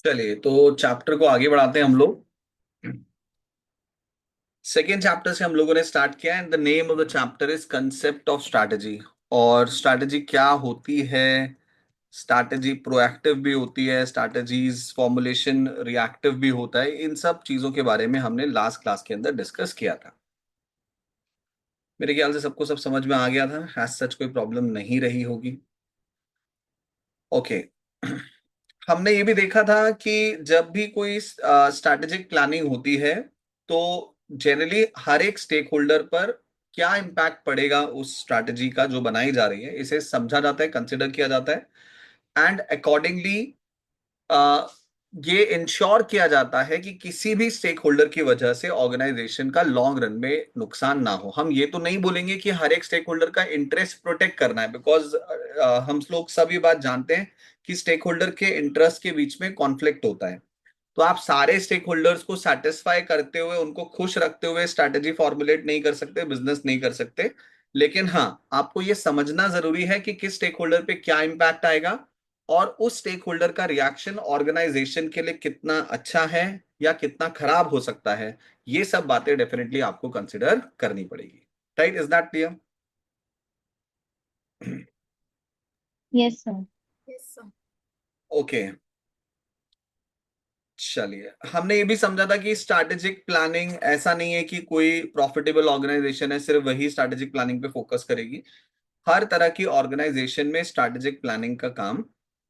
चलिए तो चैप्टर को आगे बढ़ाते हैं हम लोग। सेकेंड चैप्टर से हम लोगों ने स्टार्ट किया and the name of the chapter is concept of strategy. और स्ट्रैटेजी क्या होती है? स्ट्रैटेजी प्रोएक्टिव भी होती है, स्ट्रैटेजीज फॉर्मुलेशन रिएक्टिव भी होता है। इन सब चीजों के बारे में हमने लास्ट क्लास के अंदर डिस्कस किया था। मेरे ख्याल से सबको सब समझ में आ गया था, एज सच कोई प्रॉब्लम नहीं रही होगी। ओके। हमने ये भी देखा था कि जब भी कोई स्ट्रैटेजिक प्लानिंग होती है तो जनरली हर एक स्टेक होल्डर पर क्या इम्पैक्ट पड़ेगा उस स्ट्रैटेजी का जो बनाई जा रही है, इसे समझा जाता है, कंसिडर किया जाता है एंड अकॉर्डिंगली ये इंश्योर किया जाता है कि किसी भी स्टेक होल्डर की वजह से ऑर्गेनाइजेशन का लॉन्ग रन में नुकसान ना हो। हम ये तो नहीं बोलेंगे कि हर एक स्टेक होल्डर का इंटरेस्ट प्रोटेक्ट करना है, बिकॉज हम लोग सब ये बात जानते हैं कि स्टेक होल्डर के इंटरेस्ट के बीच में कॉन्फ्लिक्ट होता है। तो आप सारे स्टेक होल्डर्स को सेटिस्फाई करते हुए, उनको खुश रखते हुए स्ट्रैटेजी फॉर्मुलेट नहीं कर सकते, बिजनेस नहीं कर सकते। लेकिन हाँ, आपको ये समझना जरूरी है कि किस स्टेक होल्डर पे क्या इंपैक्ट आएगा और उस स्टेक होल्डर का रिएक्शन ऑर्गेनाइजेशन के लिए कितना अच्छा है या कितना खराब हो सकता है। ये सब बातें डेफिनेटली आपको कंसिडर करनी पड़ेगी। Right, is that clear? Yes sir. Okay. चलिए, हमने ये भी समझा था कि स्ट्रैटेजिक प्लानिंग ऐसा नहीं है कि कोई प्रॉफिटेबल ऑर्गेनाइजेशन है सिर्फ वही स्ट्रैटेजिक प्लानिंग पे फोकस करेगी। हर तरह की ऑर्गेनाइजेशन में स्ट्रैटेजिक प्लानिंग का काम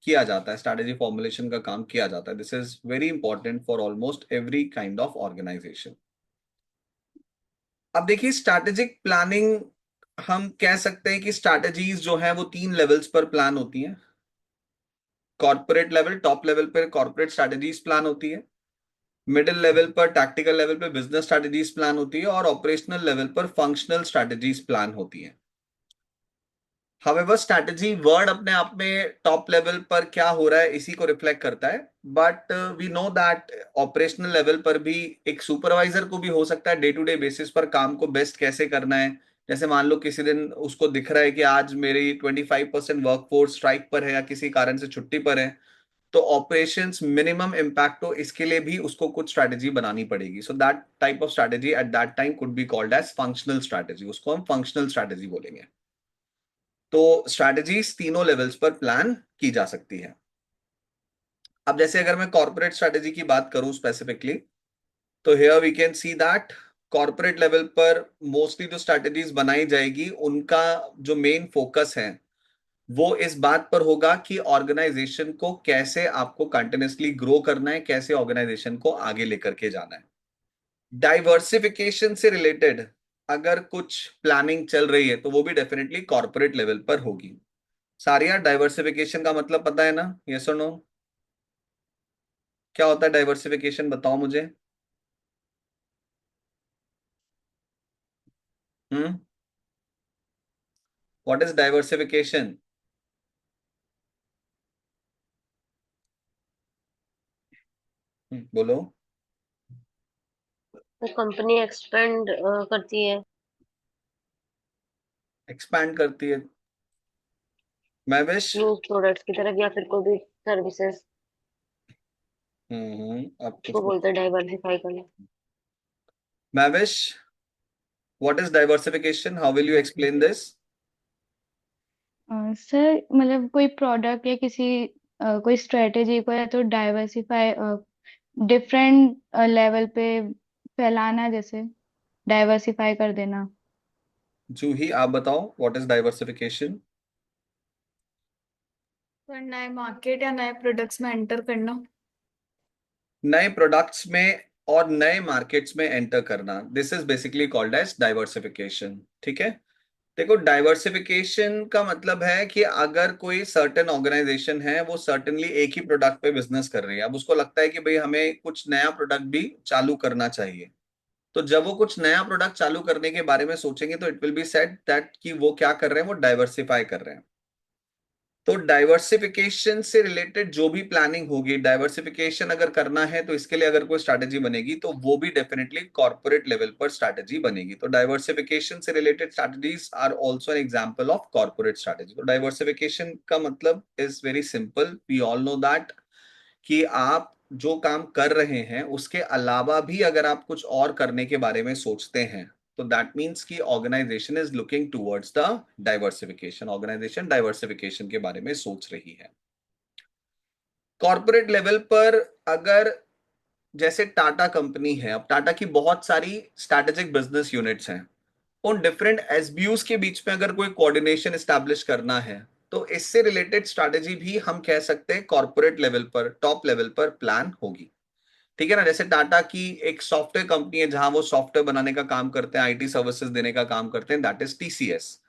किया जाता है, स्ट्रैटेजी फॉर्मुलेशन का काम किया जाता है। This is very important for almost every kind of organisation. अब देखिए, स्ट्रैटेजिक प्लानिंग हम कह सकते हैं कि स्ट्रैटेजीज जो है वो तीन लेवल्स पर प्लान होती हैं। कॉर्पोरेट लेवल, टॉप लेवल पर कॉर्पोरेट स्ट्रैटेजीज प्लान होती है। मिडिल लेवल पर टैक्टिकल लेवल पर बिजनेस स्ट्रैटेजीज प्लान होती है और ऑपरेशनल लेवल पर फंक्शनल स्ट्रैटेजीज प्लान होती है। हावेवर स्ट्रैटेजी वर्ड अपने आप में टॉप लेवल पर क्या हो रहा है इसी को रिफ्लेक्ट करता है, but we know that operational level पर भी एक सुपरवाइजर को भी हो सकता है डे टू डे बेसिस पर काम को बेस्ट कैसे करना है। जैसे मान लो किसी दिन उसको दिख रहा है कि आज मेरी 25% वर्कफोर्स स्ट्राइक पर है या किसी कारण से छुट्टी पर है, तो ऑपरेशंस मिनिमम इम्पैक्ट हो इसके लिए भी उसको कुछ स्ट्रैटेजी बनानी पड़ेगी। So that type of strategy at that time could be called as functional strategy, उसको हम फंक्शनल स्ट्रैटेजी बोलेंगे। तो स्ट्रैटेजीज तीनों लेवल्स पर प्लान की जा सकती है। अब जैसे अगर मैं कॉर्पोरेट स्ट्रैटेजी की बात करूं स्पेसिफिकली, तो here we can see that corporate level पर मोस्टली जो स्ट्रैटेजीज बनाई जाएगी उनका जो मेन फोकस है वो इस बात पर होगा कि ऑर्गेनाइजेशन को कैसे आपको कंटिन्यूसली ग्रो करना है, कैसे ऑर्गेनाइजेशन को आगे लेकर के जाना है। डाइवर्सिफिकेशन से रिलेटेड अगर कुछ प्लानिंग चल रही है तो वो भी डेफिनेटली कॉर्पोरेट लेवल पर होगी। सारिया, डाइवर्सिफिकेशन का मतलब पता है ना? यस और नो? क्या होता है डाइवर्सिफिकेशन, बताओ मुझे। हम्म। What is diversification? बोलो। तो कंपनी एक्सपेंड करती है। एक्सपैंड करती है। मैं विश। न्यू प्रोडक्ट्स की तरफ या फिर कोई भी सर्विसेज अब कुछ को बोलते हैं डाइवर्सिफाई करना। मैं wish, what is diversification, how will you explain this? Sir मतलब कोई प्रोडक्ट या किसी कोई स्ट्रेटेजी को या तो डाइवर्सिफाई डिफरेंट लेवल पे फैलाना, जैसे डाइवर्सिफाई कर देना। जूही, आप बताओ व्हाट इज डाइवर्सिफिकेशन? तो नए मार्केट या नए प्रोडक्ट्स में एंटर करना। नए प्रोडक्ट्स में और नए मार्केट्स में एंटर करना, this is basically called as diversification. ठीक है। देखो, डाइवर्सिफिकेशन का मतलब है कि अगर कोई सर्टेन ऑर्गेनाइजेशन है वो सर्टेनली एक ही प्रोडक्ट पे बिजनेस कर रही है, अब उसको लगता है कि भाई हमें कुछ नया प्रोडक्ट भी चालू करना चाहिए, तो जब वो कुछ नया प्रोडक्ट चालू करने के बारे में सोचेंगे तो it will be said that कि वो क्या कर रहे हैं, वो डाइवर्सिफाई कर रहे हैं। तो डाइवर्सिफिकेशन से रिलेटेड जो भी प्लानिंग होगी, डाइवर्सिफिकेशन अगर करना है तो इसके लिए अगर कोई स्ट्रैटेजी बनेगी तो वो भी डेफिनेटली कॉर्पोरेट लेवल पर स्ट्रैटेजी बनेगी। तो डाइवर्सिफिकेशन से related strategies are also an example of corporate strategy. तो डाइवर्सिफिकेशन का मतलब is very simple, we all know that कि आप जो काम कर रहे हैं उसके अलावा भी अगर आप कुछ और करने के बारे में सोचते हैं तो दैट मीन्स कि organisation is looking towards the diversification, organisation diversification के बारे में सोच रही है। कॉर्पोरेट लेवल पर अगर जैसे टाटा कंपनी है, अब टाटा की बहुत सारी स्ट्रैटेजिक बिजनेस यूनिट्स हैं, उन डिफरेंट एसबीयूज के बीच में अगर कोई कोऑर्डिनेशन एस्टैब्लिश करना है तो इससे रिलेटेड स्ट्रैटेजी भी हम कह सकते हैं कॉर्पोरेट लेवल पर, टॉप लेवल पर प्लान होगी। ठीक है ना, जैसे टाटा की एक सॉफ्टवेयर कंपनी है जहां वो सॉफ्टवेयर बनाने का काम करते हैं, आईटी सर्विसेज देने का काम करते हैं, दैट इज टीसीएस।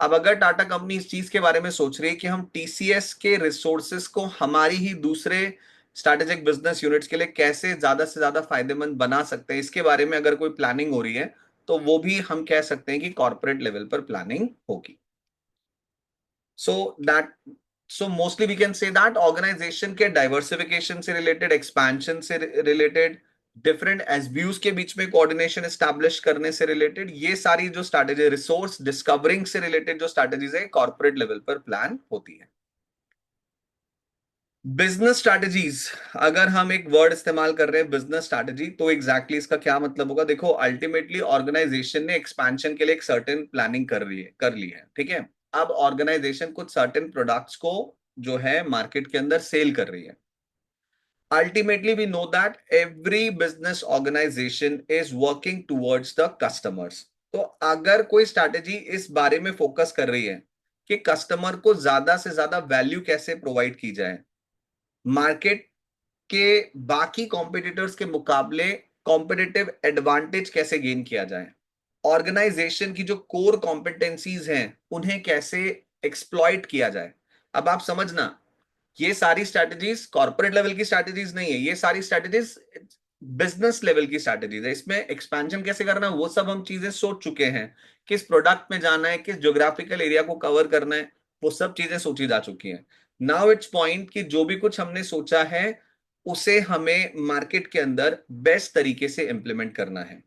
अब अगर टाटा कंपनी इस चीज के बारे में सोच रही है कि हम टीसीएस के रिसोर्सेस को हमारी ही दूसरे स्ट्रैटेजिक बिजनेस यूनिट्स के लिए कैसे ज्यादा से ज्यादा फायदेमंद बना सकते हैं, इसके बारे में अगर कोई प्लानिंग हो रही है तो वो भी हम कह सकते हैं कि कॉर्पोरेट लेवल पर प्लानिंग होगी। So mostly we can say that organisation के डाइवर्सिफिकेशन से रिलेटेड, एक्सपेंशन से रिलेटेड, डिफरेंट एसबीयूज के बीच में कोऑर्डिनेशन एस्टैब्लिश करने से रिलेटेड, ये सारी जो स्ट्रैटेजी, रिसोर्स डिस्कवरिंग से रिलेटेड जो स्ट्रैटेजीज है कॉर्पोरेट लेवल पर प्लान होती है। बिजनेस स्ट्रैटेजीज, अगर हम एक वर्ड इस्तेमाल कर रहे हैं बिजनेस स्ट्रैटेजी, तो एग्जैक्टली इसका क्या मतलब होगा? देखो, अल्टीमेटली ऑर्गेनाइजेशन ने एक्सपेंशन के लिए एक सर्टेन प्लानिंग कर ली है, ठीक है। अब ऑर्गेनाइजेशन कुछ सर्टेन प्रोडक्ट्स को जो है मार्केट के अंदर सेल कर रही है। Ultimately we know that every business organisation is working towards the customers. तो अगर कोई स्ट्रैटेजी इस बारे में फोकस कर रही है कि कस्टमर को ज्यादा से ज्यादा वैल्यू कैसे प्रोवाइड की जाए, मार्केट के बाकी कॉम्पिटिटर्स के मुकाबले कॉम्पिटिटिव एडवांटेज कैसे गेन किया जाए, ऑर्गेनाइजेशन की जो कोर कॉम्पिटेंसीज हैं उन्हें कैसे एक्सप्लॉइट किया जाए। अब आप समझना, ये सारी स्ट्रैटेजीज कॉर्पोरेट लेवल की स्ट्रैटेजीज नहीं है, ये सारी स्ट्रैटेजीज बिजनेस लेवल की स्ट्रैटेजीज है। इसमें एक्सपेंशन कैसे करना है वो सब हम चीजें सोच चुके हैं, किस प्रोडक्ट में जाना है, किस ज्योग्राफिकल एरिया को कवर करना है, वो सब चीजें सोची जा चुकी हैं। नाउ इट्स पॉइंट कि जो भी कुछ हमने सोचा है उसे हमें मार्केट के अंदर बेस्ट तरीके से इंप्लीमेंट करना है।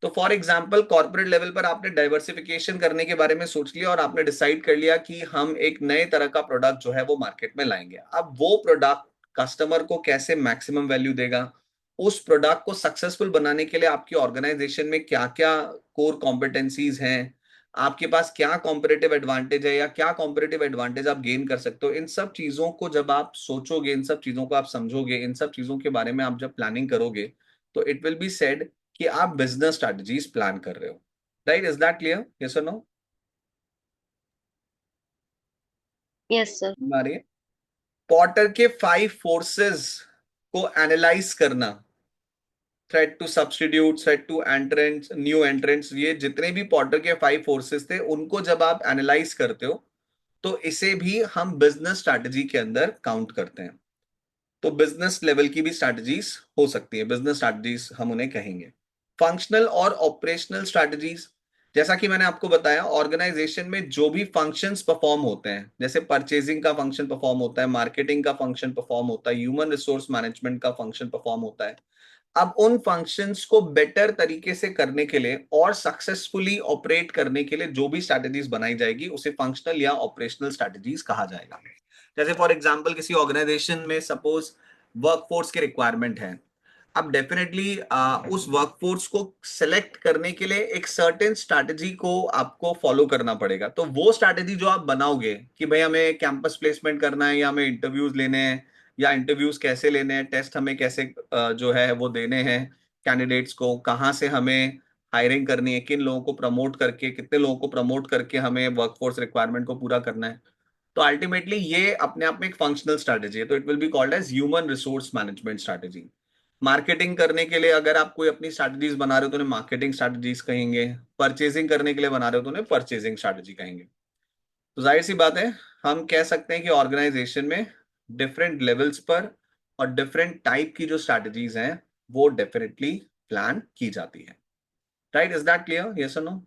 तो फॉर एग्जाम्पल, कॉर्पोरेट लेवल पर आपने डाइवर्सिफिकेशन करने के बारे में सोच लिया और आपने डिसाइड कर लिया कि हम एक नए तरह का प्रोडक्ट जो है वो मार्केट में लाएंगे। अब वो प्रोडक्ट कस्टमर को कैसे मैक्सिमम वैल्यू देगा, उस प्रोडक्ट को सक्सेसफुल बनाने के लिए आपकी ऑर्गेनाइजेशन में क्या क्या कोर कॉम्पिटेंसीज हैं, आपके पास क्या कॉम्पिटिटिव एडवांटेज है या क्या कॉम्पिटिटिव एडवांटेज आप गेन कर सकते हो, इन सब चीजों को जब आप सोचोगे, इन सब चीजों को आप समझोगे, इन सब चीजों के बारे में आप जब प्लानिंग करोगे तो इट विल बी सेड कि आप बिजनेस स्ट्रैटेजीज प्लान कर रहे हो। Right? Is that clear? Yes और नो? Yes sir. हमारे पॉटर के 5 फोर्सेस को एनालाइज करना, threat to substitute, threat to entrants, new entrants, ये जितने भी पॉटर के 5 फोर्सेस थे उनको जब आप एनालाइज करते हो तो इसे भी हम बिजनेस स्ट्रैटेजी के अंदर काउंट करते हैं। तो बिजनेस लेवल की भी स्ट्रैटेजीज हो सकती है, बिजनेस स्ट्रैटेजीज हम उन्हें कहेंगे। फंक्शनल और ऑपरेशनल स्ट्रैटेजीज, जैसा कि मैंने आपको बताया, ऑर्गेनाइजेशन में जो भी फंक्शंस परफॉर्म होते हैं, जैसे परचेजिंग का फंक्शन परफॉर्म होता है, मार्केटिंग का फंक्शन परफॉर्म होता है, ह्यूमन रिसोर्स मैनेजमेंट का फंक्शन परफॉर्म होता है। अब उन फंक्शंस को बेटर तरीके से करने के लिए और सक्सेसफुली ऑपरेट करने के लिए जो भी स्ट्रैटेजीज बनाई जाएगी उसे फंक्शनल या ऑपरेशनल स्ट्रैटेजीज कहा जाएगा। जैसे फॉर एग्जांपल, किसी ऑर्गेनाइजेशन में सपोज वर्कफोर्स की रिक्वायरमेंट है। अब डेफिनेटली उस वर्कफोर्स को सिलेक्ट करने के लिए एक सर्टेन स्ट्रैटेजी को आपको फॉलो करना पड़ेगा। तो वो स्ट्रैटेजी जो आप बनाओगे कि भाई हमें कैंपस प्लेसमेंट करना है या हमें इंटरव्यूज लेने हैं या इंटरव्यूज कैसे लेने हैं, टेस्ट हमें कैसे जो है वो देने हैं कैंडिडेट्स को, कहाँ से हमें हायरिंग करनी है, किन लोगों को प्रमोट करके, कितने लोगों को प्रमोट करके हमें वर्कफोर्स रिक्वायरमेंट को पूरा करना है। तो अल्टीमेटली ये अपने आप में एक फंक्शनल स्ट्रैटेजी है, तो it will be called as human resource management strategy. Marketing करने के लिए अगर आप कोई अपनी स्ट्रैटेजीज बना रहे हो तो उन्हें मार्केटिंग स्ट्रैटेजीज कहेंगे, परचेजिंग करने के लिए बना रहे हो तो उन्हें परचेजिंग स्ट्रैटेजी कहेंगे। तो जाहिर सी बात है, हम कह सकते हैं कि ऑर्गेनाइजेशन में डिफरेंट लेवल्स पर और डिफरेंट टाइप की जो स्ट्रैटेजीज हैं वो डेफिनेटली प्लान की जाती है। Right? Is that clear? Yes और no?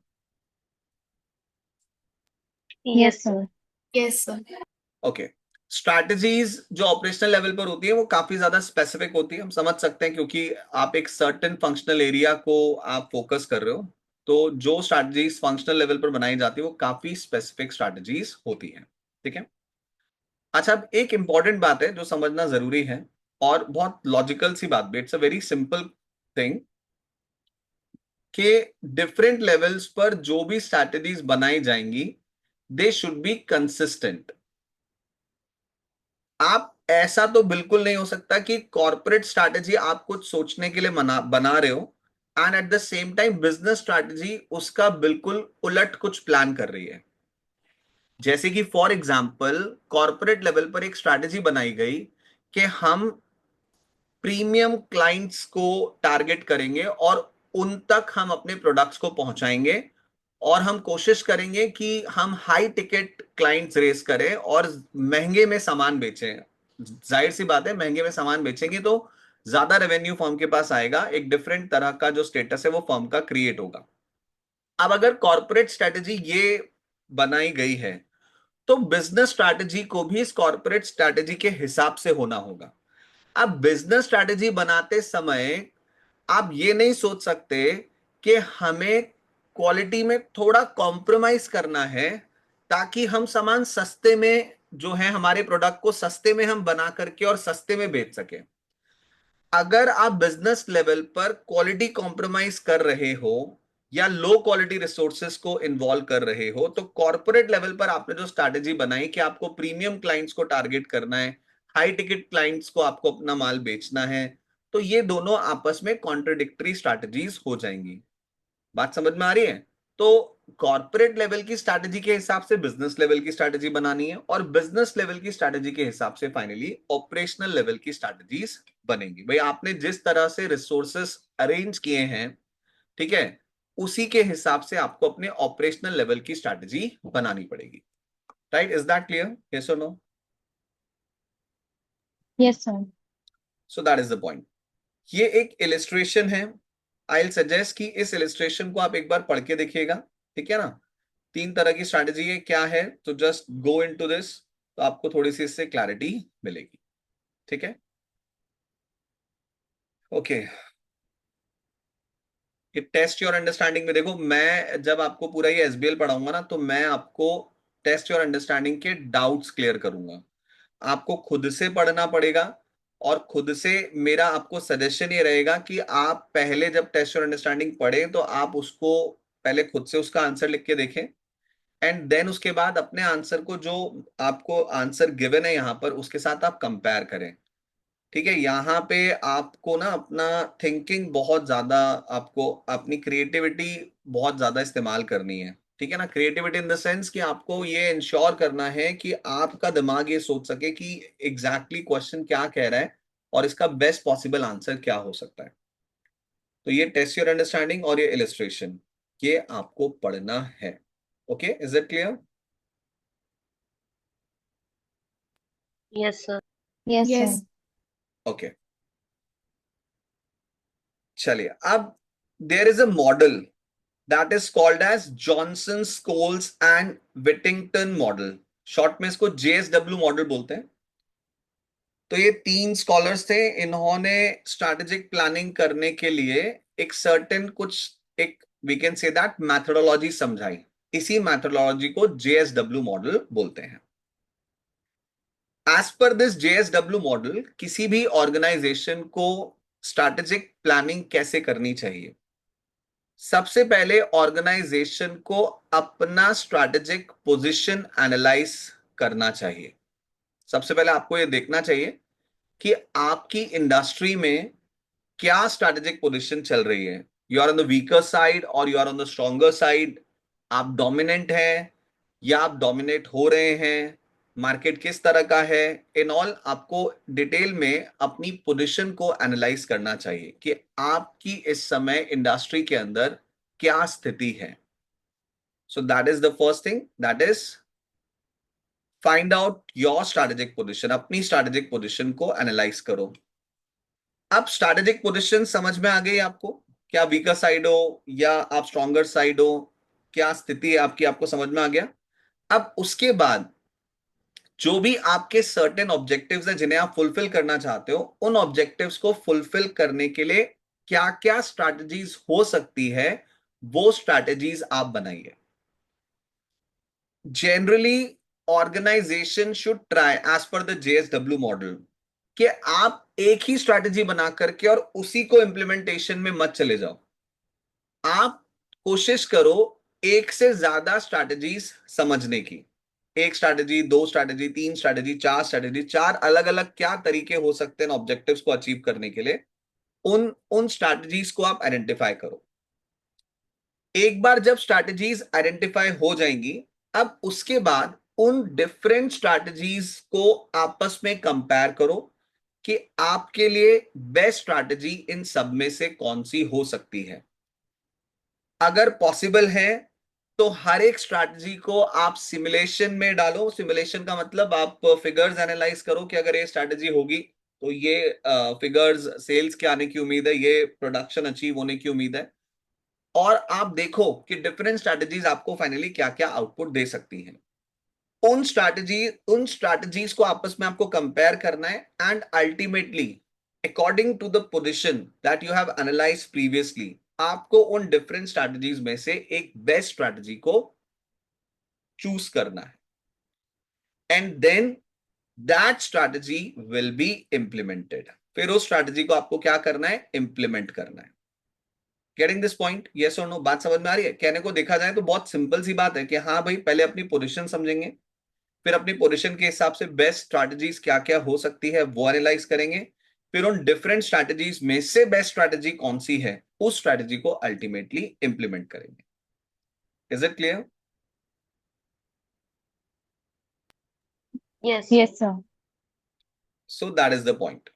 Yes sir. Yes sir. Okay. Strategies जो ऑपरेशनल लेवल पर होती है वो काफी ज्यादा स्पेसिफिक होती है, हम समझ सकते हैं, क्योंकि आप एक सर्टेन फंक्शनल एरिया को आप फोकस कर रहे हो। तो जो स्ट्रैटेजीज फंक्शनल लेवल पर बनाई जाती है वो काफी स्पेसिफिक स्ट्रैटेजीज होती हैं। ठीक है। अच्छा, अब एक इंपॉर्टेंट बात है जो समझना जरूरी है और बहुत लॉजिकल सी बात भी, it's a very simple thing कि डिफरेंट लेवल्स पर जो भी स्ट्रैटेजीज बनाई जाएंगी दे शुड बी कंसिस्टेंट। आप ऐसा तो बिल्कुल नहीं हो सकता कि कॉर्पोरेट स्ट्रैटेजी आप कुछ सोचने के लिए बना रहे हो and at the same time business strategy उसका बिल्कुल उलट कुछ प्लान कर रही है। जैसे कि फॉर एग्जांपल कॉर्पोरेट लेवल पर एक स्ट्रैटेजी बनाई गई कि हम प्रीमियम क्लाइंट्स को टारगेट करेंगे और उन तक हम अपने प्रोडक्ट्स को पहुंचाएंगे और हम कोशिश करेंगे कि हम हाई टिकट क्लाइंट्स रेस करें और महंगे में सामान बेचें। जाहिर सी बात है, महंगे में सामान बेचेंगे तो ज्यादा रेवेन्यू फर्म के पास आएगा, एक डिफरेंट तरह का जो स्टेटस है वो फर्म का क्रिएट होगा। अब अगर कॉर्पोरेट स्ट्रैटेजी ये बनाई गई है तो बिजनेस स्ट्रैटेजी को भी इस कॉर्पोरेट स्ट्रैटेजी के हिसाब से होना होगा। अब बिजनेस स्ट्रैटेजी बनाते समय आप ये नहीं सोच सकते कि हमें क्वालिटी में थोड़ा कॉम्प्रोमाइज करना है ताकि हम सामान सस्ते में जो है हमारे प्रोडक्ट को सस्ते में हम बना करके और सस्ते में बेच सके। अगर आप बिजनेस लेवल पर क्वालिटी कॉम्प्रोमाइज कर रहे हो या लो क्वालिटी रिसोर्सेस को इन्वॉल्व कर रहे हो तो कॉर्पोरेट लेवल पर आपने जो स्ट्रैटेजी बनाई कि आपको प्रीमियम क्लाइंट्स को टारगेट करना है, हाई टिकट क्लाइंट्स को आपको अपना माल बेचना है, तो ये दोनों आपस में कॉन्ट्रडिक्टरी स्ट्रैटेजीज हो जाएंगी। बात समझ में आ रही है? तो कॉर्पोरेट लेवल की स्ट्रैटेजी के हिसाब से बिजनेस लेवल की स्ट्रैटेजी बनानी है और बिजनेस लेवल की स्ट्रैटेजी के हिसाब से फाइनली ऑपरेशनल लेवल की स्ट्रैटेजीज बनेंगी। भाई आपने जिस तरह से रिसोर्सेस अरेंज किए हैं, ठीक है, उसी के हिसाब से आपको अपने ऑपरेशनल लेवल की स्ट्रैटेजी बनानी पड़ेगी। Right? Is that clear? Yes और no? Yes sir. So that is the point. ये एक इलिस्ट्रेशन है। आई विल सजेस्ट कि इस इलिस्ट्रेशन को आप एक बार पढ़ के देखिएगा, ठीक है ना। तीन तरह की स्ट्रैटेजी है, क्या है, तो जस्ट गो इनटू दिस, तो आपको थोड़ी सी इससे क्लैरिटी मिलेगी। ठीक है, ओके। ये टेस्ट योर अंडरस्टैंडिंग में देखो, मैं जब आपको पूरा ये एसबीएल पढ़ाऊंगा ना तो मैं आपको टेस्ट योर अंडरस्टैंडिंग के डाउट्स क्लियर करूंगा। आपको खुद से पढ़ना पड़ेगा और खुद से मेरा आपको सजेशन ये रहेगा कि आप पहले जब टेस्ट योर अंडरस्टैंडिंग पढ़ें तो आप उसको पहले खुद से उसका आंसर लिख के देखें एंड देन उसके बाद अपने आंसर को, जो आपको आंसर गिवन है यहां पर, उसके साथ आप कंपेयर करें। ठीक है, यहाँ पे आपको ना अपना थिंकिंग बहुत ज्यादा, आपको अपनी क्रिएटिविटी बहुत ज्यादा इस्तेमाल करनी है। ठीक है ना, क्रिएटिविटी इन द सेंस कि आपको ये इंश्योर करना है कि आपका दिमाग ये सोच सके कि एग्जैक्टली क्वेश्चन क्या कह रहा है और इसका बेस्ट पॉसिबल आंसर क्या हो सकता है। तो ये टेस्ट योर अंडरस्टैंडिंग और ये इलिस्ट्रेशन, ये आपको पढ़ना है। Okay, is it clear? Yes, sir. Yes yes. Sir. Okay, चलिए अब there is a model that is called as Johnson, Scholes and Whittington model। Short में इसको JSW मॉडल बोलते हैं। तो ये तीन स्कॉलर्स थे, इन्होंने स्ट्रैटेजिक प्लानिंग करने के लिए एक सर्टेन कुछ, एक we can say that methodology समझाई। इसी मैथोडोलॉजी को JSW मॉडल बोलते हैं। As per this JSW model किसी भी ऑर्गेनाइजेशन को स्ट्रैटेजिक प्लानिंग कैसे करनी चाहिए? सबसे पहले ऑर्गेनाइजेशन को अपना स्ट्रैटेजिक पोजीशन एनालाइज करना चाहिए। सबसे पहले आपको यह देखना चाहिए कि आपकी इंडस्ट्री में क्या स्ट्रैटेजिक पोजीशन चल रही है। You are on the weaker side or you are on the stronger side. आप डोमिनेंट हैं या आप डोमिनेट हो रहे हैं, मार्केट किस तरह का है, इन ऑल आपको डिटेल में अपनी पोजीशन को एनालाइज करना चाहिए कि आपकी इस समय इंडस्ट्री के अंदर क्या स्थिति है। सो that is the first thing, that is find out your strategic position. अपनी स्ट्रैटेजिक पोजीशन को एनालाइज करो। अब स्ट्रैटेजिक पोजीशन समझ में आ गई आपको, क्या वीकर साइड हो या आप स्ट्रॉन्गर साइड हो, क्या स्थिति है आपकी, आपको समझ में आ गया। अब उसके बाद जो भी आपके सर्टेन ऑब्जेक्टिव्स हैं जिन्हें आप फुलफिल करना चाहते हो, उन ऑब्जेक्टिव्स को फुलफिल करने के लिए क्या क्या स्ट्रैटेजीज हो सकती है, वो स्ट्रैटेजीज आप बनाइए। Generally organisation should try as per the JSW model कि आप एक ही स्ट्रैटेजी बना करके और उसी को इंप्लीमेंटेशन में मत चले जाओ। आप कोशिश करो एक से ज्यादा स्ट्रैटेजीज समझने की। एक स्ट्रैटेजी, दो स्ट्रैटेजी, तीन स्ट्रैटेजी, चार स्ट्रैटेजी, चार अलग अलग क्या तरीके हो सकते हैं ऑब्जेक्टिव्स को अचीव करने के लिए, उन उन स्ट्रैटेजीज को आप आइडेंटिफाई करो। एक बार जब स्ट्रैटेजीज आइडेंटिफाई हो जाएंगी, अब उसके बाद उन डिफरेंट स्ट्रैटेजीज को आपस में कंपेयर करो कि आपके लिए बेस्ट स्ट्रैटेजी इन सब में से कौन सी हो सकती है। अगर पॉसिबल है तो हर एक स्ट्रैटेजी को आप सिमुलेशन में डालो। सिमुलेशन का मतलब आप फिगर्स एनालाइज करो कि अगर ये स्ट्रैटेजी होगी तो ये फिगर्स सेल्स के आने की उम्मीद है, ये प्रोडक्शन अचीव होने की उम्मीद है, और आप देखो कि डिफरेंट स्ट्रैटेजीज आपको फाइनली क्या क्या आउटपुट दे सकती हैं। उन स्ट्रैटेजीज को आपस में आपको कंपेयर करना है, and ultimately according to the position that you have analyse previously, आपको उन डिफरेंट स्ट्रैटेजीज में से एक बेस्ट स्ट्रैटेजी को चूज करना है, and then that strategy will be implemented. फिर उस स्ट्रैटेजी को आपको क्या करना है, इंप्लीमेंट करना है। गेटिंग दिस पॉइंट, यस और नो? बात समझ में आ रही है? कहने को देखा जाए तो बहुत सिंपल सी बात है कि हाँ भाई, पहले अपनी पोजीशन समझेंगे, फिर अपनी पोजीशन के हिसाब से बेस्ट स्ट्रैटेजीज क्या क्या हो सकती है वो एनालाइज करेंगे, फिर उन डिफरेंट स्ट्रैटेजीज में से बेस्ट स्ट्रैटेजी कौन सी है उस स्ट्रैटेजी को अल्टीमेटली इंप्लीमेंट करेंगे। Is it clear? Yes, yes sir. So that is the point.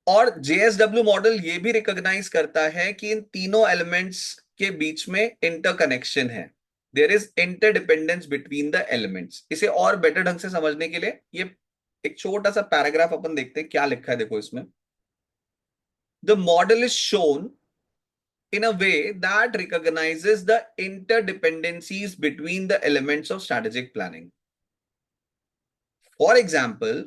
और जेएसडब्ल्यू मॉडल ये भी रिकॉग्नाइज करता है कि इन तीनों एलिमेंट्स के बीच में इंटरकनेक्शन है। There is interdependence between the elements. इसे और बेटर ढंग से समझने के लिए ये एक छोटा सा पैराग्राफ अपन देखते हैं क्या लिखा है। देखो इसमें, the model is shown in a way that recognizes the interdependencies between the elements of strategic planning. For example,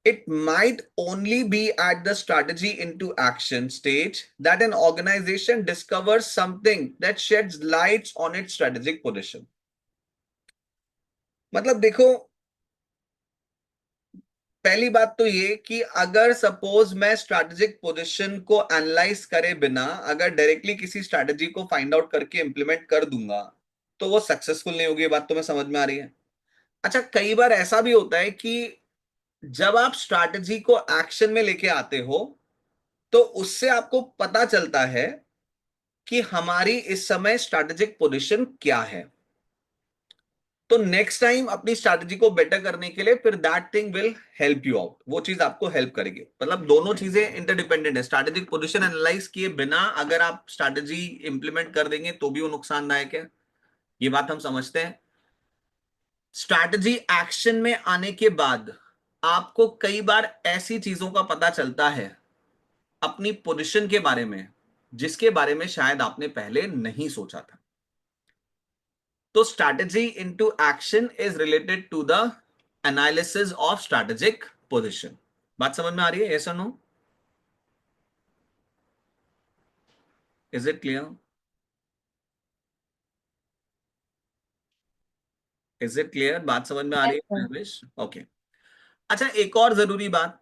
it might only be at the strategy into action stage that an organization discovers something that sheds lights on its strategic position. मतलब देखो, पहली बात तो ये कि अगर suppose मैं strategic position को एनालाइज करे बिना अगर डायरेक्टली किसी स्ट्रैटेजी को फाइंड आउट करके इंप्लीमेंट कर दूंगा तो वो सक्सेसफुल नहीं होगी। ये बात तो मैं समझ में आ रही है। अच्छा, कई बार ऐसा भी होता है कि जब आप स्ट्रैटेजी को एक्शन में लेके आते हो तो उससे आपको पता चलता है कि हमारी इस समय स्ट्रैटेजिक पोजीशन क्या है। तो नेक्स्ट टाइम अपनी स्ट्रैटेजी को बेटर करने के लिए फिर that thing will help you out, वो चीज आपको हेल्प करेगी। मतलब दोनों चीजें इंटरडिपेंडेंट है। स्ट्रैटेजिक पोजीशन एनालाइज किए बिना अगर आप स्ट्रैटेजी इंप्लीमेंट कर देंगे तो भी वो नुकसानदायक है, ये बात हम समझते हैं। स्ट्रैटेजी एक्शन में आने के बाद आपको कई बार ऐसी चीजों का पता चलता है अपनी पोजीशन के बारे में जिसके बारे में शायद आपने पहले नहीं सोचा था। तो strategy into action is related to the analysis of strategic position. बात समझ में आ रही है? यस और no? Is it clear? Is it clear? बात समझ में आ रही Yes, है? ओके। अच्छा, एक और जरूरी बात,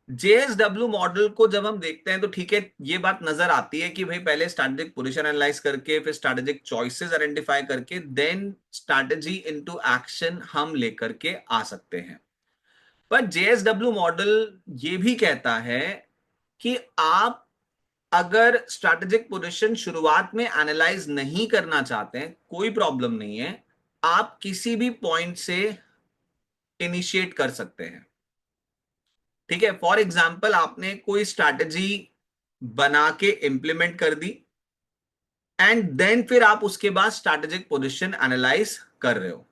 जेएसडब्ल्यू मॉडल को जब हम देखते हैं तो ठीक है, ये बात नजर आती है कि भाई पहले स्ट्रैटेजिक पोजीशन एनालाइज करके फिर स्ट्रैटेजिक चॉइसेस आइडेंटिफाई करके देन स्ट्रैटेजी इनटू एक्शन हम लेकर के आ सकते हैं। पर जेएसडब्ल्यू मॉडल ये भी कहता है कि आप अगर स्ट्रैटेजिक पोजीशन शुरुआत में एनालाइज नहीं करना चाहते हैं, कोई प्रॉब्लम नहीं है, आप किसी भी पॉइंट से इनिशिएट कर सकते हैं। ठीक है, फॉर एग्जाम्पल आपने कोई स्ट्रैटेजी बना के इंप्लीमेंट कर दी एंड देन फिर आप उसके बाद स्ट्रैटेजिक पोजीशन एनालाइज कर रहे हो।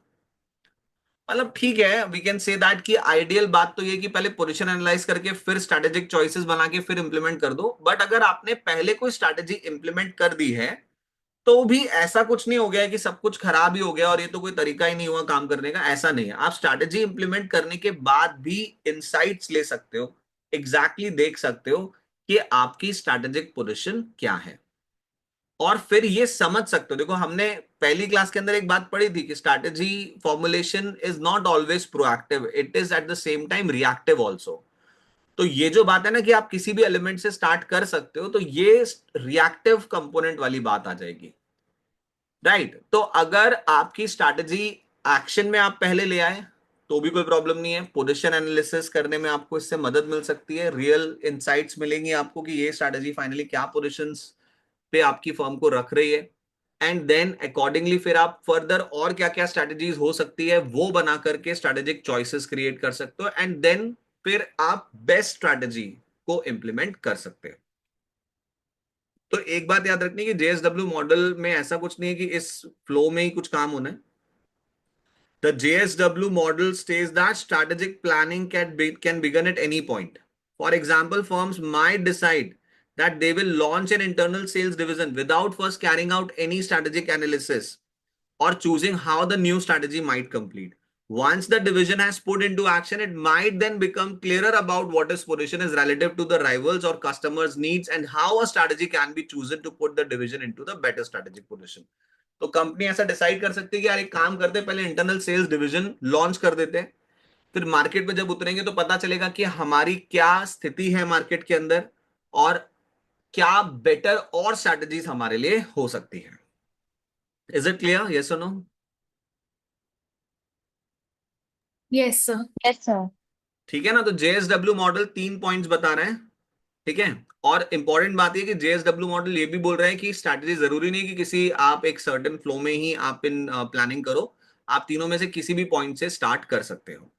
मतलब ठीक है, वी कैन से दैट कि आइडियल बात तो ये कि पहले पोजीशन एनालाइज करके फिर स्ट्रैटेजिक चॉइसेस बना के फिर इंप्लीमेंट कर दो। बट अगर आपने पहले कोई स्ट्रैटेजी इंप्लीमेंट कर दी है तो भी ऐसा कुछ नहीं हो गया है कि सब कुछ खराब ही हो गया और ये तो कोई तरीका ही नहीं हुआ काम करने का, ऐसा नहीं है। आप स्ट्रैटेजी इंप्लीमेंट करने के बाद भी इनसाइट्स ले सकते हो, एग्जैक्टली देख सकते हो कि आपकी स्ट्रैटेजिक पोजीशन क्या है, और फिर ये समझ सकते हो। देखो, हमने पहली क्लास के अंदर एक बात पढ़ी थी कि strategy formulation is not always proactive, it is at the same time reactive also. तो ये जो बात है ना कि आप किसी भी एलिमेंट से स्टार्ट कर सकते हो, तो ये रिएक्टिव कंपोनेंट वाली बात आ जाएगी, राइट। तो अगर आपकी स्ट्रैटेजी एक्शन में आप पहले ले आए तो भी कोई प्रॉब्लम नहीं है, पोजीशन एनालिसिस करने में आपको इससे मदद मिल सकती है, रियल इंसाइट्स मिलेंगी आपको कि ये स्ट्रैटेजी फाइनली क्या पोजीशंस पे आपकी फर्म को रख रही है, एंड देन अकॉर्डिंगली फिर आप फर्दर और क्या क्या स्ट्रैटेजीज हो सकती है वो बना करके स्ट्रैटेजिक चॉइसेस क्रिएट कर सकते हो, एंड देन फिर आप बेस्ट स्ट्रैटेजी को इंप्लीमेंट कर सकते हो। तो एक बात याद रखनी कि जेएसडब्ल्यू मॉडल में ऐसा कुछ नहीं है कि इस फ्लो में ही कुछ काम होना है। The JSW model states that strategic planning can begin at any point. For example, firms might decide that they will launch an internal sales division without first carrying out any strategic analysis or choosing how the new strategy might complete. Once the division has put into action, it might then become clearer about what its position is relative to the rivals or customers' needs and how a strategy can be chosen to put the division into the better strategic position. तो company ऐसा decide कर सकती है कि यार एक काम करते हैं, पहले इंटरनल सेल्स डिवीजन लॉन्च कर देते हैं, फिर मार्केट में जब उतरेंगे तो पता चलेगा कि हमारी क्या स्थिति है मार्केट के अंदर और क्या बेटर और स्ट्रैटेजीज हमारे लिए हो सकती है। Is it clear? यस और no? Yes sir. Yes sir. ठीक है ना। तो जेएसडब्ल्यू मॉडल 3 पॉइंट्स बता रहे हैं, ठीक है। और इंपॉर्टेंट बात यह कि जेएसडब्ल्यू मॉडल ये भी बोल रहे हैं कि स्ट्रैटेजी जरूरी नहीं कि किसी आप एक सर्टेन फ्लो में ही आप इन प्लानिंग करो, आप तीनों में से किसी भी पॉइंट से स्टार्ट कर सकते हो।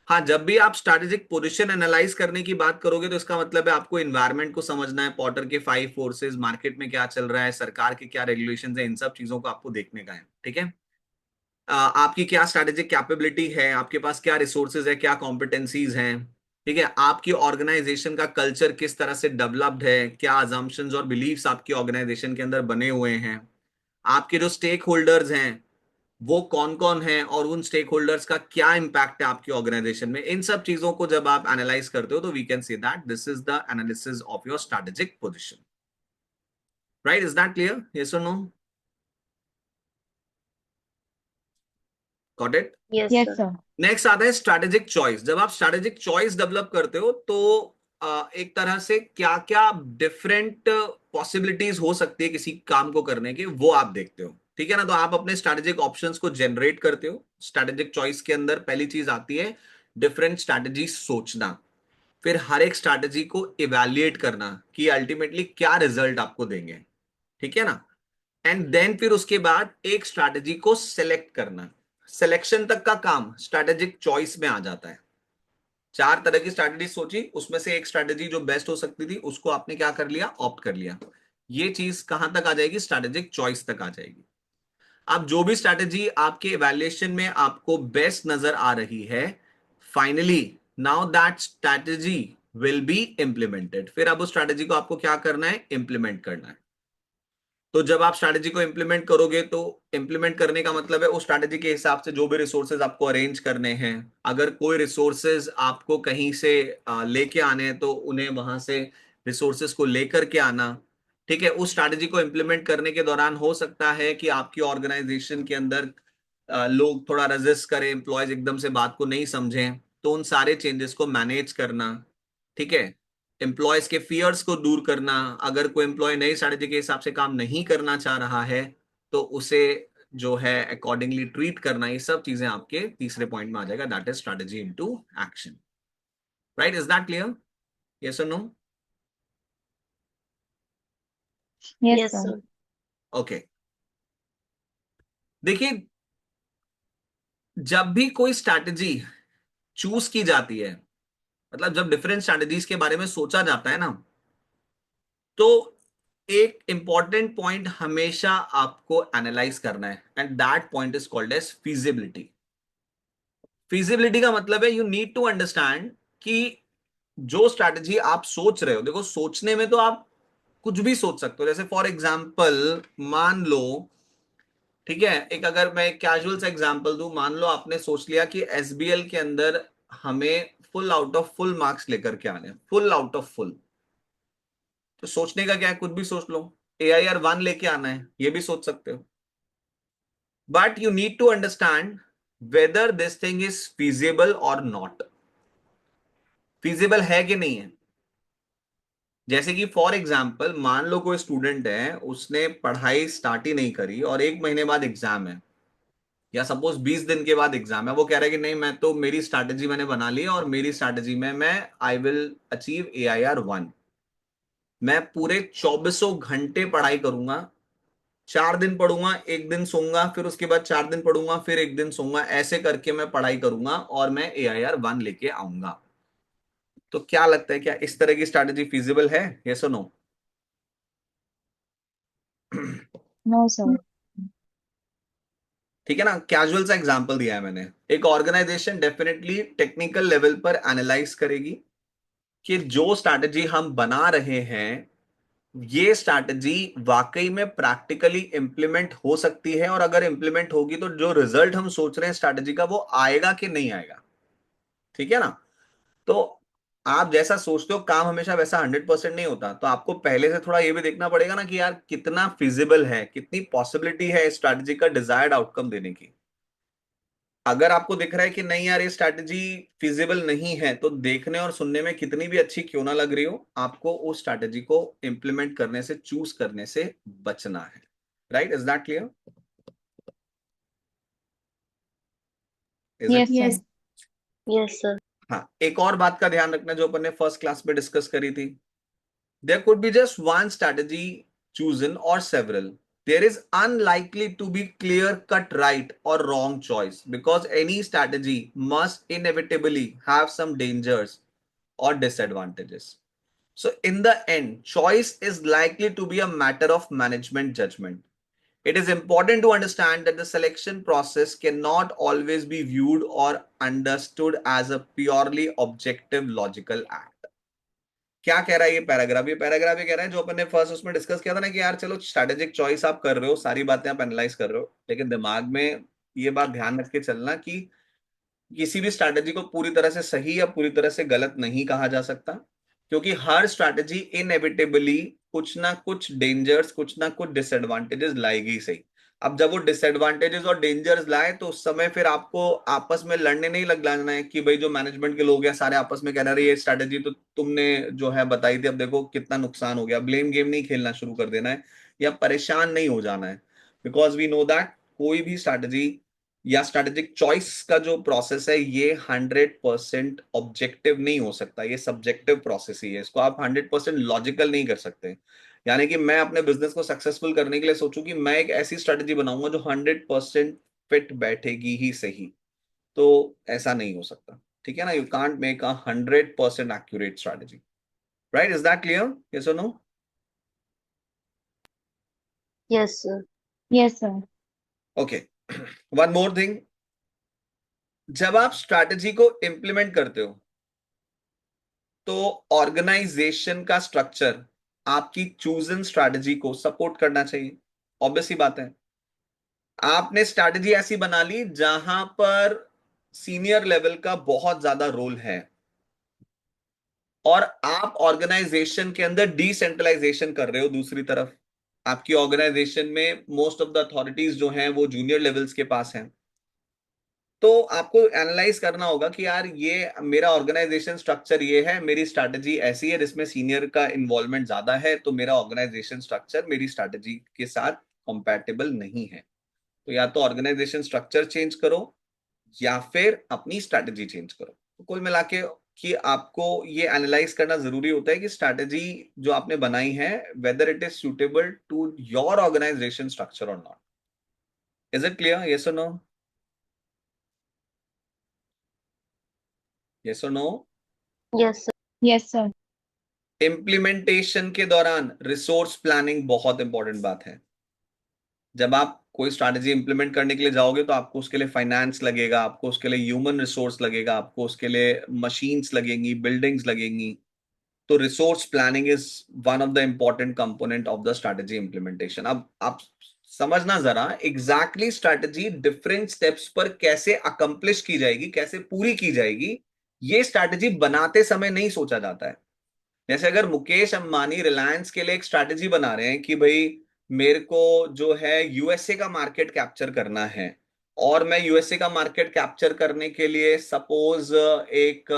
हाँ, जब भी आप स्ट्रैटेजिक पोजीशन एनालाइज करने की बात करोगे तो इसका मतलब है आपको एनवायरनमेंट को समझना है, पॉटर के 5 फोर्सेस, मार्केट में क्या चल रहा है, सरकार के क्या रेगुलेशंस है, इन सब चीजों को आपको देखने का है, ठीक है। आपकी क्या स्ट्रैटेजिक कैपेबिलिटी है, आपके पास क्या रिसोर्सेज है, क्या कॉम्पिटेंसीज हैं, ठीक है। आपकी ऑर्गेनाइजेशन का कल्चर किस तरह से डेवलप्ड है, क्या अजम्पशंस और बिलीव्स आपकी ऑर्गेनाइजेशन के अंदर बने हुए हैं, आपके जो स्टेक होल्डर्स हैं वो कौन कौन हैं और उन स्टेक होल्डर्स का क्या इंपैक्ट है आपकी ऑर्गेनाइजेशन में। इन सब चीजों को जब आप एनालाइज करते हो तो we can say that this is the analysis of your strategic position, right. Is that clear? Yes और no? Got it? Yes, yes sir. Sir. Next आता है स्ट्रैटेजिक चॉइस। जब आप स्ट्रैटेजिक चॉइस डेवलप करते हो तो एक तरह से क्या क्या डिफरेंट पॉसिबिलिटीज हो सकती है किसी काम को करने के, वो आप देखते हो, ठीक है ना। तो आप अपने स्ट्रैटेजिक ऑप्शंस को जनरेट करते हो। स्ट्रैटेजिक चॉइस के अंदर पहली चीज आती है डिफरेंट स्ट्रैटेजी सोचना, फिर हर एक स्ट्रैटेजी को इवैल्यूएट करना कि अल्टीमेटली क्या रिजल्ट आपको देंगे, ठीक है ना। एंड देन फिर उसके बाद एक स्ट्रैटेजी को सिलेक्ट करना। सिलेक्शन तक का काम स्ट्रैटेजिक चॉइस में आ जाता है। 4 तरह की स्ट्रैटेजी सोची, उसमें से एक स्ट्रैटेजी जो बेस्ट हो सकती थी उसको आपने क्या कर लिया, ऑप्ट कर लिया। ये चीज कहां तक आ जाएगी, स्ट्रैटेजिक चॉइस तक आ जाएगी। अब जो भी स्ट्रैटेजी आपके इवैल्यूएशन में आपको बेस्ट नजर आ रही है, finally now that strategy will be implemented. फिर अब उस स्ट्रैटेजी को आपको क्या करना है, इंप्लीमेंट करना है। तो जब आप स्ट्रैटेजी को इंप्लीमेंट करोगे तो इंप्लीमेंट करने का मतलब है उस स्ट्रैटेजी के हिसाब से जो भी रिसोर्सेज आपको अरेंज करने हैं, अगर कोई रिसोर्सेज आपको कहीं से लेके आने हैं तो उन्हें वहां से रिसोर्सेज को लेकर के आना, ठीक है। उस स्ट्रैटेजी को इंप्लीमेंट करने के दौरान हो सकता है कि आपकी ऑर्गेनाइजेशन के अंदर लोग थोड़ा रेजिस्ट करें, एम्प्लॉयज एकदम से बात को नहीं समझें, तो उन सारे चेंजेस को मैनेज करना, ठीक है। एम्प्लॉयज के फियर्स को दूर करना, अगर कोई एम्प्लॉय नई स्ट्रैटेजी के हिसाब से काम नहीं करना चाह रहा है तो उसे जो है अकॉर्डिंगली ट्रीट करना, ये सब चीजें आपके तीसरे पॉइंट में आ जाएगा, that is strategy into action, right. Is that clear? Yes और no? Yes Yes, sir. sir. Okay. देखिए, जब भी कोई स्ट्रैटेजी चूज की जाती है, मतलब जब डिफरेंट स्ट्रैटेजीज के बारे में सोचा जाता है ना, तो एक इंपॉर्टेंट पॉइंट हमेशा आपको एनालाइज करना है, and that point is called as feasibility. Feasibility का मतलब है यू नीड टू अंडरस्टैंड कि जो स्ट्रैटेजी आप सोच रहे हो, देखो सोचने में तो आप कुछ भी सोच सकते हो। जैसे फॉर एग्जांपल मान लो, ठीक है, एक अगर मैं कैजुअल सा एग्जांपल दूं, मान लो आपने सोच लिया कि एसबीएल के अंदर हमें full out of full marks लेकर के आने, फुल आउट ऑफ फुल। तो सोचने का क्या है, कुछ भी सोच लो, AIR 1 लेके आना है, ये भी सोच सकते हो। But you need to understand whether this thing is feasible और नॉट। फिजिबल है कि नहीं है? जैसे कि फॉर एग्जाम्पल मान लो कोई स्टूडेंट है, उसने पढ़ाई स्टार्ट ही नहीं करी और 1 महीने बाद एग्जाम है, या सपोज 20 दिन के बाद एग्जाम है, वो कह रहा है कि नहीं मैं तो मेरी स्ट्रैटेजी मैंने बना ली है और मेरी स्ट्रैटेजी में मैं आई विल अचीव AIR 1। मैं पूरे 24 घंटे पढ़ाई करूंगा, 4 दिन पढ़ूंगा, 1 दिन सोऊंगा, फिर उसके बाद 4 दिन पढ़ूंगा, फिर 1 दिन सोऊंगा, ऐसे करके मैं पढ़ाई करूंगा और मैं AIR 1 लेके आऊंगा। तो क्या लगता है, क्या इस तरह की स्ट्रैटेजी फिजिबल है? यस और नो? No sir. ठीक है ना, कैजुअल सा एग्जांपल दिया है मैंने। एक ऑर्गेनाइजेशन डेफिनेटली टेक्निकल लेवल पर एनालाइज करेगी कि जो स्ट्रैटेजी हम बना रहे हैं, ये स्ट्रैटेजी वाकई में प्रैक्टिकली इंप्लीमेंट हो सकती है, और अगर इंप्लीमेंट होगी तो जो रिजल्ट हम सोच रहे हैं स्ट्रैटेजी का वो आएगा कि नहीं आएगा। ठीक है ना? तो आप जैसा सोचते हो काम हमेशा वैसा 100% नहीं होता, तो आपको पहले से थोड़ा ये भी देखना पड़ेगा ना कि यार कितना फिजिबल है, कितनी पॉसिबिलिटी है इस स्ट्रैटेजी का डिजायर्ड आउटकम देने की। अगर आपको दिख रहा है कि नहीं यार ये स्ट्रैटेजी फिजिबल नहीं है, तो देखने और सुनने में कितनी भी अच्छी क्यों ना लग रही हो, आपको उस स्ट्रैटेजी को इंप्लीमेंट करने से, चूज करने से बचना है। Right? Is that clear? Is it? Yes yes. Sir. Yes, sir. हाँ, एक और बात का ध्यान रखना जो अपन ने फर्स्ट क्लास में डिस्कस करी थी। There could be just one strategy chosen or several. There is unlikely to be clear-cut right or wrong choice because any strategy must inevitably have some dangers or disadvantages. So, in the end, choice is likely to be a matter of management judgment. It is important to understand that the selection process cannot always be viewed or understood as a purely objective logical act. क्या कह रहा है ये paragraph? ये paragraph ये कह रहा है जो अपन ने फर्स्ट उसमें डिस्कस किया था ना कि यार चलो स्ट्रैटेजिक चॉइस आप कर रहे हो, सारी बातें आप एनालाइज कर रहे हो, लेकिन दिमाग में ये बात ध्यान रख के चलना कि किसी भी स्ट्रैटेजी को पूरी तरह से सही या पूरी तरह से गलत नहीं कहा जा सकता, क्योंकि हर स्ट्रैटेजी इनएविटेबली कुछ ना कुछ डेंजर्स, कुछ ना कुछ डिसएडवांटेजेस लाएगी ही सही। अब जब वो डिसएडवांटेजेस और डेंजर्स लाए तो उस समय फिर आपको आपस में लड़ने नहीं लग जाना है कि भाई जो मैनेजमेंट के लोग हैं सारे आपस में कह रहे हैं ये स्ट्रैटेजी तो तुमने जो है बताई थी, अब देखो कितना नुकसान हो गया। ब्लेम गेम नहीं खेलना शुरू कर देना है या परेशान नहीं हो जाना है, बिकॉज वी नो दैट कोई भी स्ट्रैटेजी या स्ट्रैटेजिक चॉइस का जो प्रोसेस है ये 100% ऑब्जेक्टिव नहीं हो सकता, ये सब्जेक्टिव प्रोसेस ही है। इसको आप 100% लॉजिकल नहीं कर सकते। यानी कि मैं अपने बिजनेस को सक्सेसफुल करने के लिए सोचूं कि मैं एक ऐसी स्ट्रैटेजी बनाऊंगा जो 100% फिट बैठेगी ही सही, तो ऐसा नहीं हो सकता। ठीक है ना? You can't make a 100% accurate strategy. Right? Is that clear? Yes और no? Yes, sir. Yes sir. Okay, one more thing. जब आप स्ट्रैटेजी को इंप्लीमेंट करते हो तो ऑर्गेनाइजेशन का स्ट्रक्चर आपकी चूजन स्ट्रैटेजी को सपोर्ट करना चाहिए। ऑब्वियस सी बात है, आपने स्ट्रैटेजी ऐसी बना ली जहां पर सीनियर लेवल का बहुत ज्यादा रोल है, और आप ऑर्गेनाइजेशन के अंदर डिसेंट्रलाइजेशन कर रहे हो। दूसरी तरफ आपकी ऑर्गेनाइजेशन में मोस्ट ऑफ द अथॉरिटीज जो हैं वो जूनियर लेवल्स के पास हैं। तो आपको एनालाइज करना होगा कि यार ये मेरा ऑर्गेनाइजेशन स्ट्रक्चर ये है, मेरी स्ट्रैटेजी ऐसी है जिसमें सीनियर का इन्वॉल्वमेंट ज्यादा है, तो मेरा ऑर्गेनाइजेशन स्ट्रक्चर मेरी स्ट्रैटेजी के साथ कंपैटिबल नहीं है। तो या तो ऑर्गेनाइजेशन स्ट्रक्चर चेंज करो या फिर अपनी स्ट्रैटेजी चेंज करो। तो कुल मिला के कि आपको ये एनालाइज करना जरूरी होता है कि स्ट्रैटेजी जो आपने बनाई है whether it is suitable to your organisation structure or not. Is it clear? Yes और नो? यस और no? Yes, sir. Yes sir. Implementation के दौरान रिसोर्स प्लानिंग बहुत इंपॉर्टेंट बात है। जब आप कोई स्ट्रैटेजी इंप्लीमेंट करने के लिए जाओगे तो आपको उसके लिए फाइनेंस लगेगा, आपको उसके लिए ह्यूमन रिसोर्स लगेगा, आपको उसके लिए मशीन्स लगेंगी, बिल्डिंग्स लगेंगी। तो resource planning is one of the important component of the strategy implementation. अब आप समझना जरा एग्जैक्टली स्ट्रैटेजी डिफरेंट स्टेप्स पर कैसे अकम्प्लिश की जाएगी, कैसे पूरी की जाएगी, ये स्ट्रैटेजी बनाते समय नहीं सोचा जाता है। जैसे अगर मुकेश अंबानी रिलायंस के लिए एक स्ट्रैटेजी बना रहे हैं कि भाई मेरे को जो है यूएसए का मार्केट कैप्चर करना है, और मैं यूएसए का मार्केट कैप्चर करने के लिए सपोज एक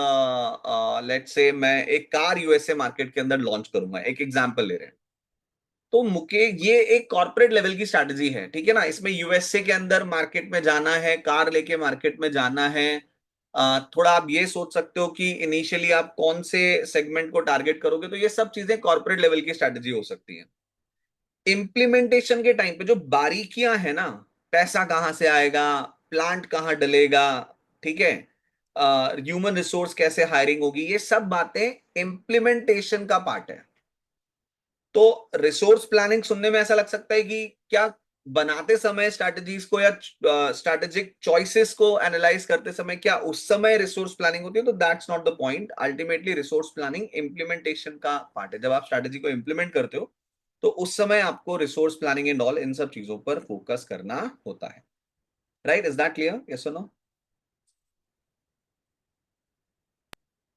लेट्स से मैं एक कार यूएसए मार्केट के अंदर लॉन्च करूंगा, एक एग्जांपल ले रहे हैं। तो मुकेश ये एक कॉर्पोरेट लेवल की स्ट्रैटेजी है, ठीक है ना। इसमें यूएसए के अंदर मार्केट में जाना है, कार लेके मार्केट में जाना है। थोड़ा आप ये सोच सकते हो कि इनिशियली आप कौन से सेगमेंट को टारगेट करोगे, तो ये सब चीजें कॉर्पोरेट लेवल की स्ट्रैटेजी हो सकती है। इम्प्लीमेंटेशन के टाइम पे जो बारीकियां है ना, पैसा कहां से आएगा, प्लांट कहां डलेगा, ठीक है, ह्यूमन रिसोर्स कैसे हायरिंग होगी, ये सब बातें इम्प्लीमेंटेशन का पार्ट है। तो रिसोर्स प्लानिंग सुनने में ऐसा लग सकता है कि क्या बनाते समय स्ट्रैटेजीज को या स्ट्रैटेजिक चॉइसेस को एनालाइज करते समय क्या उस समय रिसोर्स प्लानिंग होती है, तो that's not the point. Ultimately resource planning implementation का पार्ट है। जब आप स्ट्रैटेजी को इंप्लीमेंट करते हो तो उस समय आपको रिसोर्स प्लानिंग एंड ऑल इन सब चीजों पर फोकस करना होता है। Right, is that clear? Yes और no?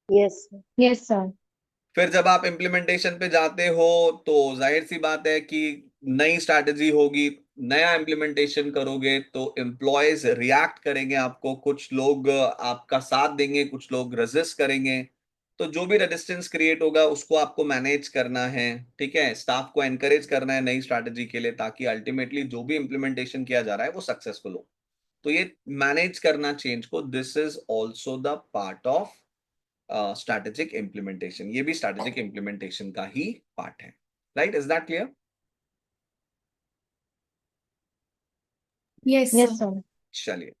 Yes, sir. Yes sir. फिर जब आप इम्प्लीमेंटेशन पे जाते हो तो जाहिर सी बात है कि नई स्ट्रैटेजी होगी, नया इम्प्लीमेंटेशन करोगे तो एम्प्लॉयज रिएक्ट करेंगे आपको, कुछ लोग आपका साथ देंगे, कुछ लोग रेजिस्ट करेंगे। तो जो भी रेजिस्टेंस क्रिएट होगा उसको आपको मैनेज करना है, ठीक है। स्टाफ को एनकरेज करना है नई स्ट्रैटेजी के लिए, ताकि अल्टीमेटली जो भी इम्प्लीमेंटेशन किया जा रहा है वो सक्सेसफुल हो। तो ये मैनेज करना चेंज को, this is also the part of strategic implementation. ये भी स्ट्रैटेजिक इम्प्लीमेंटेशन का ही पार्ट है। Right, is that clear? Yes yes sir. Sir. चलिए,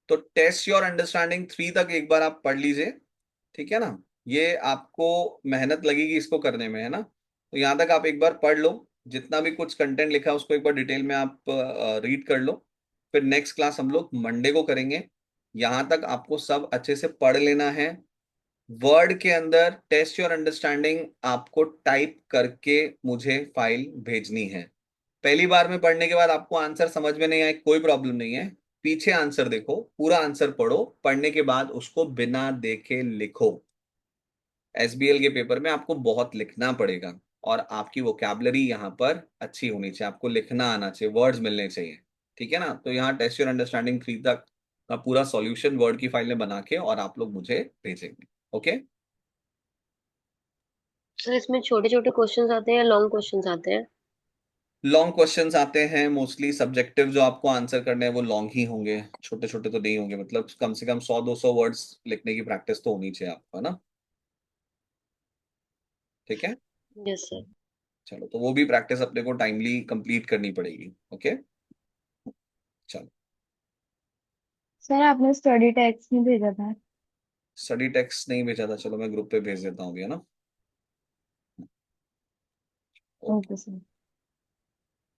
तो टेस्ट योर अंडरस्टैंडिंग 3 तक एक बार आप पढ़ लीजिए, ठीक है ना। ये आपको मेहनत लगेगी इसको करने में, है ना। तो यहां तक आप एक बार पढ़ लो, जितना भी कुछ कंटेंट लिखा है उसको एक बार डिटेल में आप रीड कर लो। फिर नेक्स्ट क्लास हम लोग मंडे को करेंगे। यहां तक आपको सब अच्छे से पढ़ लेना है। वर्ड के अंदर टेस्ट योर अंडरस्टैंडिंग आपको टाइप करके मुझे फाइल भेजनी है। पहली बार में पढ़ने के बाद आपको आंसर समझ में नहीं आए, कोई प्रॉब्लम नहीं है। पीछे आंसर देखो, पूरा आंसर पढ़ो, पढ़ने के बाद उसको बिना देखे लिखो। एसबीएल के पेपर में आपको बहुत लिखना पड़ेगा और आपकी वोकैबुलरी यहाँ पर अच्छी होनी चाहिए, आपको लिखना आना चाहिए, वर्ड्स मिलने चाहिए, ठीक है ना। तो यहाँ टेस्ट योर अंडरस्टैंडिंग 3 तक का पूरा सॉल्यूशन वर्ड की फाइल में बना के और आप लोग मुझे भेजेंगे। ओके। सर इसमें छोटे छोटे क्वेश्चंस आते हैं या लॉन्ग क्वेश्चंस आते हैं? लॉन्ग क्वेश्चंस आते हैं मोस्टली। सब्जेक्टिव जो आपको आंसर करने हैं वो लॉन्ग ही होंगे, छोटे छोटे तो नहीं होंगे। मतलब कम से कम 100-200 वर्ड्स लिखने की प्रैक्टिस तो होनी चाहिए आपको, है ना। ठीक है, यस सर। चलो, तो वो भी प्रैक्टिस अपने को टाइमली कंप्लीट करनी पड़ेगी। ओके, चलो। सर आपने स्टडी टेक्स्ट नहीं भेजा था। स्टडी टेक्स्ट नहीं भेजा था, चलो मैं ग्रुप पे भेज देता हूँ अभी, है ना। ओके। Okay sir.